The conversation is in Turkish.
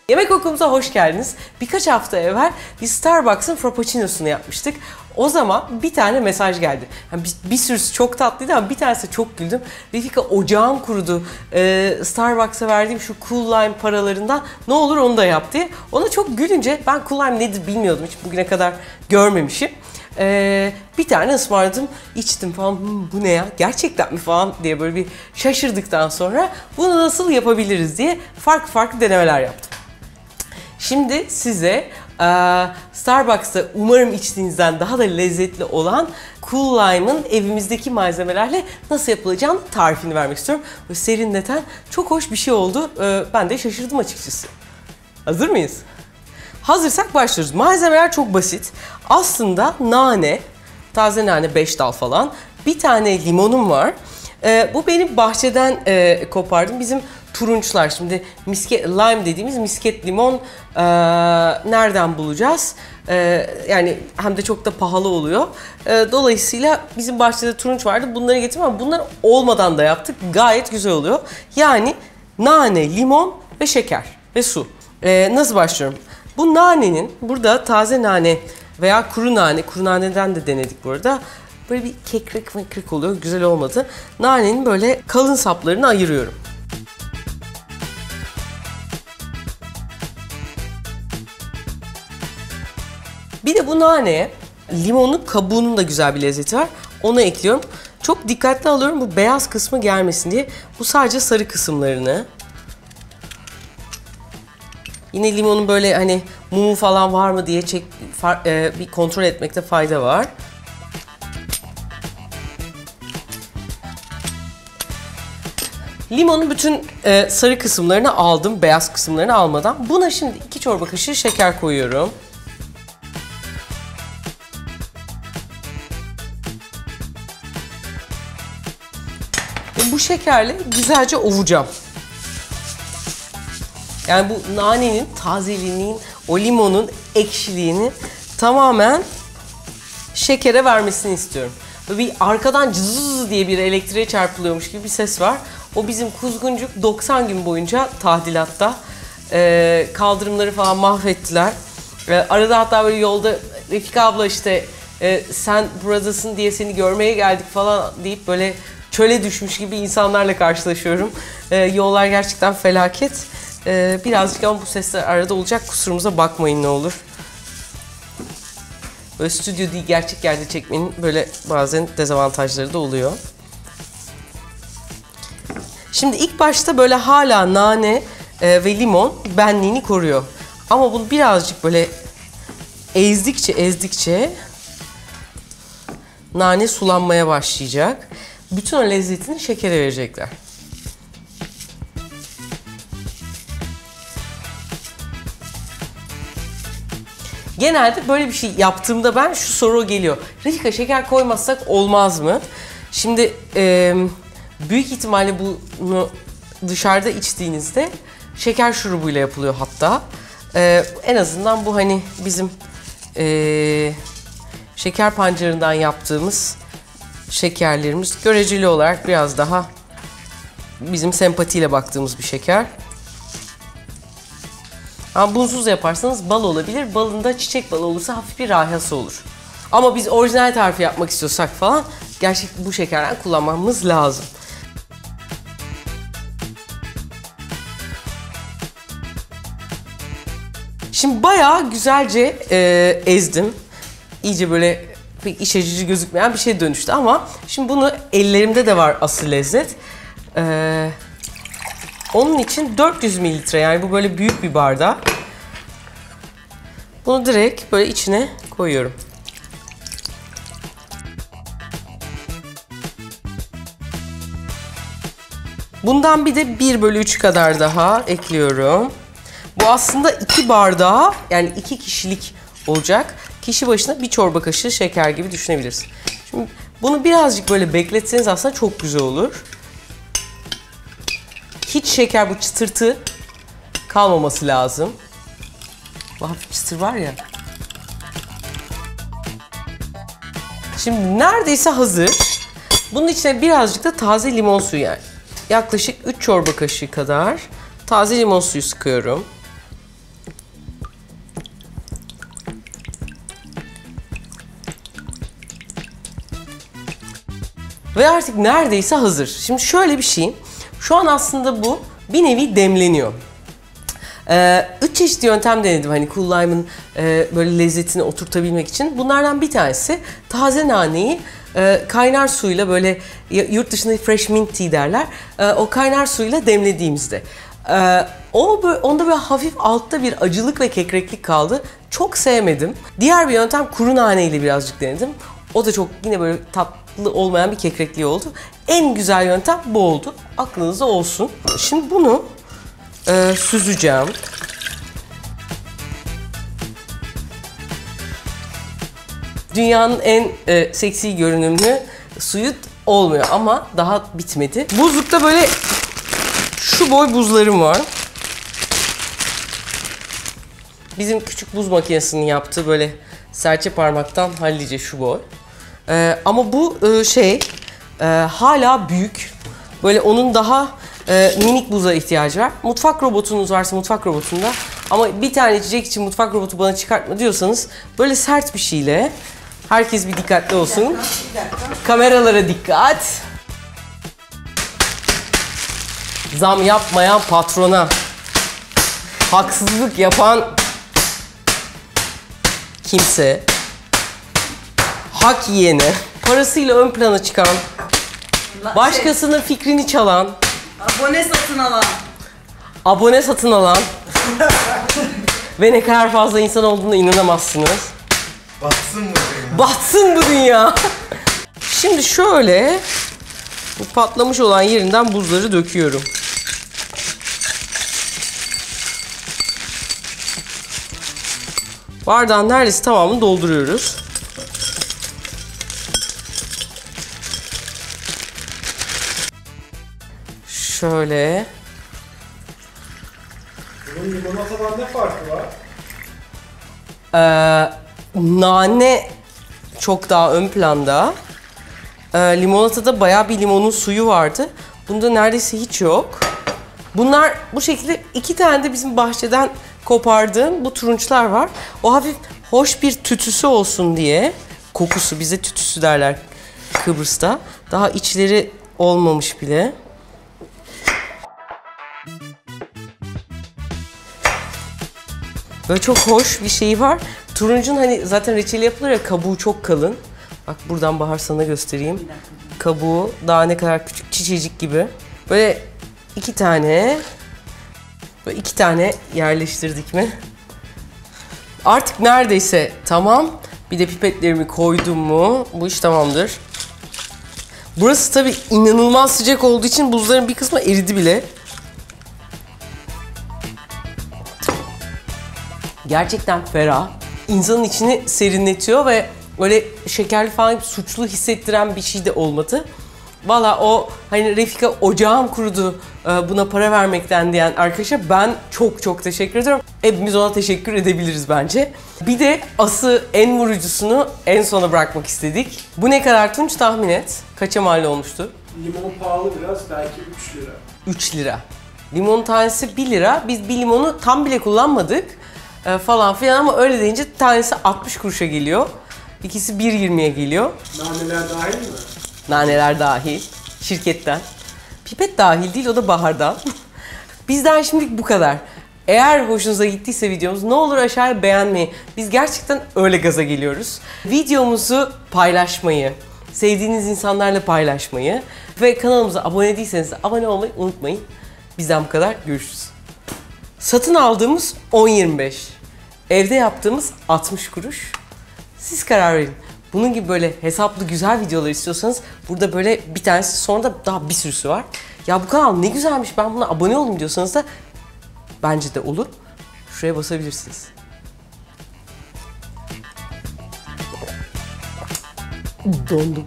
Yemek okulumuza hoş geldiniz. Birkaç hafta evvel biz Starbucks'ın Frappuccino'sunu yapmıştık. O zaman bir tane mesaj geldi. Yani bir sürüsü çok tatlıydı ama bir tanesi çok güldüm. Refika ocağım kurudu. Starbucks'a verdiğim şu Cool Lime paralarından ne olur onu da yap diye. Ona çok gülünce ben Cool Lime nedir bilmiyordum. Hiç bugüne kadar görmemişim. Bir tane ısmarladım, içtim falan. Bu ne ya? Gerçekten mi falan diye böyle bir şaşırdıktan sonra bunu nasıl yapabiliriz diye farklı denemeler yaptım. Şimdi size Starbucks'ta umarım içtiğinizden daha da lezzetli olan Cool Lime'ın evimizdeki malzemelerle nasıl yapılacağını tarifini vermek istiyorum. Böyle serinleten çok hoş bir şey oldu. Ben de şaşırdım açıkçası. Hazır mıyız? Hazırsak başlıyoruz. Malzemeler çok basit. Aslında nane, taze nane 5 dal falan. Bir tane limonum var. Bu benim bahçeden kopardım. Bizim turunçlar. Şimdi lime dediğimiz misket limon nereden bulacağız? Yani hem de çok da pahalı oluyor. Dolayısıyla bizim bahçede turunç vardı. Bunları getirdim ama bunlar olmadan da yaptık. Gayet güzel oluyor. Yani nane, limon ve şeker ve su. Nasıl başlıyorum? Bu nanenin, burada taze nane veya kuru naneden de denedik burada. Böyle bir kekrek oluyor, güzel olmadı. Nanenin böyle kalın saplarını ayırıyorum. Bir de bu naneye limonun kabuğunun da güzel bir lezzeti var. Onu ekliyorum. Çok dikkatli alıyorum bu beyaz kısmı gelmesin diye. Bu sadece sarı kısımlarını. Yine limonun böyle hani mumu falan var mı diye bir kontrol etmekte fayda var. Limonun bütün sarı kısımlarını aldım, beyaz kısımlarını almadan. Buna şimdi 2 çorba kaşığı şeker koyuyorum. Ve bu şekerle güzelce ovacağım. Yani bu nanenin tazeliğinin, o limonun ekşiliğini tamamen şekere vermesini istiyorum. Böyle bir arkadan cızız diye bir elektriğe çarpılıyormuş gibi bir ses var. O bizim kuzguncuk 90 gün boyunca tadilatta. Kaldırımları falan mahvettiler. Arada hatta böyle yolda Refika abla işte sen buradasın diye seni görmeye geldik falan deyip böyle çöle düşmüş gibi insanlarla karşılaşıyorum. Yollar gerçekten felaket. Birazcık ama bu sesler arada olacak. Kusurumuza bakmayın ne olur. Böyle stüdyo değil gerçek yerde çekmenin böyle bazen dezavantajları da oluyor. Şimdi ilk başta böyle hala nane ve limon benliğini koruyor. Ama bunu birazcık böyle ezdikçe nane sulanmaya başlayacak. Bütün o lezzetini şekere verecekler. Genelde böyle bir şey yaptığımda ben şu soru geliyor. Refika şeker koymazsak olmaz mı? Şimdi büyük ihtimalle bunu dışarıda içtiğinizde şeker şurubuyla yapılıyor hatta. En azından bu hani bizim şeker pancarından yaptığımız şekerlerimiz göreceli olarak biraz daha bizim sempatiyle baktığımız bir şeker. Ama bunsuz yaparsanız bal olabilir. Balında çiçek balı olursa hafif bir rayhası olur. Ama biz orijinal tarifi yapmak istiyorsak falan gerçekten bu şekerden kullanmamız lazım. Şimdi bayağı güzelce ezdim. İyice böyle pek iç açıcı gözükmeyen bir şey dönüştü ama şimdi bunu ellerimde de var asıl lezzet. Onun için 400 mililitre yani bu böyle büyük bir bardak. Bunu direkt böyle içine koyuyorum. Bundan bir de 1/3 kadar daha ekliyorum. Bu aslında 2 bardağa yani 2 kişilik olacak. Kişi başına 1 çorba kaşığı şeker gibi düşünebiliriz. Şimdi bunu birazcık böyle bekletseniz aslında çok güzel olur. Hiç şeker bu çıtırtı kalmaması lazım. Bu hafif çıtır var ya. Şimdi neredeyse hazır. Bunun içine birazcık da taze limon suyu yani. Yaklaşık 3 çorba kaşığı kadar taze limon suyu sıkıyorum. Ve artık neredeyse hazır. Şimdi şöyle bir şey. Şu an aslında bu bir nevi demleniyor. 3 çeşitli yöntem denedim hani Cool Lime'ın böyle lezzetini oturtabilmek için. Bunlardan bir tanesi taze naneyi kaynar suyla böyle yurt dışında fresh mint tea derler. O kaynar suyla demlediğimizde. Onda böyle hafif altta bir acılık ve kekreklik kaldı. Çok sevmedim. Diğer bir yöntem kuru naneyle birazcık denedim. O da çok yine böyle tatlı olmayan bir kekrekliği oldu. En güzel yöntem bu oldu. Aklınızda olsun. Şimdi bunu süzeceğim. Dünyanın en seksi görünümlü suyu olmuyor ama daha bitmedi. Buzlukta böyle şu boy buzlarım var. Bizim küçük buz makinesinin yaptığı böyle serçe parmaktan hallice şu boy. Ama bu hala büyük. Böyle onun daha minik buza ihtiyacı var. Mutfak robotunuz varsa mutfak robotunda ama bir tane içecek için mutfak robotu bana çıkartma diyorsanız böyle sert bir şeyle herkes bir dikkatli olsun. Bir dakika. Kameralara dikkat. Zam yapmayan patrona, haksızlık yapan kimse, hak yiyene, parasıyla ön plana çıkan, başkasının fikrini çalan, abone satın alan ve ne kadar fazla insan olduğuna inanamazsınız. Batsın bu dünya. Batsın bu dünya. Şimdi şöyle bu patlamış olan yerinden buzları döküyorum. Bardağın neredeyse tamamını dolduruyoruz. Şöyle. Bunun limonatadan ne farkı var? Nane çok daha ön planda. Limonatada bayağı bir limonun suyu vardı. Bunda neredeyse hiç yok. Bunlar bu şekilde 2 tane de bizim bahçeden kopardığım bu turunçlar var. O hafif hoş bir tütüsü olsun diye. Kokusu, bize tütüsü derler Kıbrıs'ta. Daha içleri olmamış bile. Böyle çok hoş bir şey var. Turuncun hani zaten reçeli yapılır ya, kabuğu çok kalın. Bak buradan Bahar sana göstereyim. Kabuğu daha ne kadar küçük, çiçecik gibi. Böyle 2 tane. Böyle 2 tane yerleştirdik mi? Artık neredeyse tamam. Bir de pipetlerimi koydum mu bu iş tamamdır. Burası tabii inanılmaz sıcak olduğu için buzların bir kısmı eridi bile. Gerçekten ferah. İnsanın içini serinletiyor ve öyle şekerli falan suçlu hissettiren bir şey de olmadı. Valla o hani Refika ocağım kurudu buna para vermekten diyen arkadaşa ben çok teşekkür ediyorum. Hepimiz ona teşekkür edebiliriz bence. Bir de en vurucusunu en sona bırakmak istedik. Bu ne kadar Tunç, tahmin et. Kaça mal olmuştu? Limon pahalı biraz, belki 3 lira. 3 lira. Limon tanesi 1 lira. Biz bir limonu tam bile kullanmadık falan filan ama öyle deyince tanesi 60 kuruşa geliyor. İkisi 1.20'ye geliyor. Naneler dahil mi? Naneler dahil. Şirketten. Pipet dahil değil, o da Bahar'dan. Bizden şimdilik bu kadar. Eğer hoşunuza gittiyse videomuz ne olur aşağıya beğenmeyi. Biz gerçekten öyle gaza geliyoruz. Videomuzu paylaşmayı, sevdiğiniz insanlarla paylaşmayı ve kanalımıza abone değilseniz de abone olmayı unutmayın. Bizden bu kadar. Görüşürüz. Satın aldığımız 10.25. Evde yaptığımız 60 kuruş. Siz karar verin. Bunun gibi böyle hesaplı güzel videolar istiyorsanız burada böyle bir tanesi, sonra da daha bir sürüsü var. Ya bu kanal ne güzelmiş, ben buna abone olayım diyorsanız da bence de olur. Şuraya basabilirsiniz. Dondum.